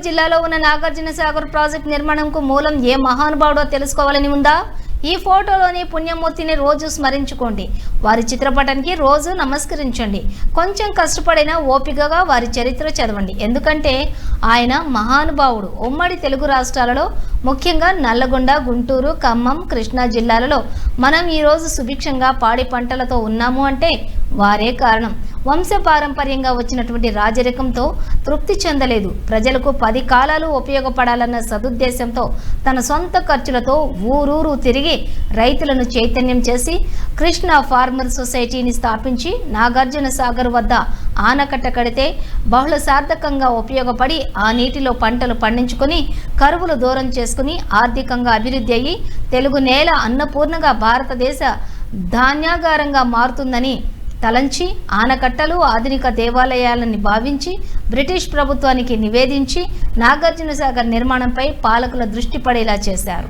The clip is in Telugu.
జిల్లాలో ఉన్న నాగార్జున సాగర్ ప్రాజెక్ట్ నిర్మాణంకు మూలం ఏ మహానుభావుడో తెలుసుకోవాలని ఉందా? ఈ ఫోటోలోని పుణ్యమూర్తిని రోజు స్మరించుకోండి. వారి చిత్రపటానికి రోజు నమస్కరించండి. కొంచెం కష్టపడినా ఓపికగా వారి చరిత్ర చదవండి. ఎందుకంటే ఆయన మహానుభావుడు. ఉమ్మడి తెలుగు రాష్ట్రాలలో ముఖ్యంగా నల్లగొండ, గుంటూరు, ఖమ్మం, కృష్ణా జిల్లాలలో మనం ఈరోజు సుభిక్షంగా పాడి పంటలతో ఉన్నాము అంటే వారే కారణం. వంశపారంపర్యంగా వచ్చినటువంటి రాజరికంతో తృప్తి చెందలేదు. ప్రజలకు 10 కాలాలు ఉపయోగపడాలన్న సదుద్దేశంతో తన సొంత ఖర్చులతో ఊరూరు తిరిగి రైతులను చైతన్యం చేసి కృష్ణా ఫార్మర్ సొసైటీని స్థాపించి నాగార్జున సాగర్ వద్ద ఆనకట్ట కడితే బహుళ సార్థకంగా ఉపయోగపడి ఆ నీటిలో పంటలు పండించుకొని కరువులు దూరం చేసుకుని ఆర్థికంగా అభివృద్ధి అయ్యి తెలుగు నేల అన్నపూర్ణగా భారతదేశ ధాన్యాగారంగా మారుతుందని తలంచి ఆనకట్టలు ఆధునిక దేవాలయాలని భావించి బ్రిటిష్ ప్రభుత్వానికి నివేదించి నాగార్జున సాగర్ నిర్మాణంపై పాలకుల దృష్టి పడేలా చేశారు.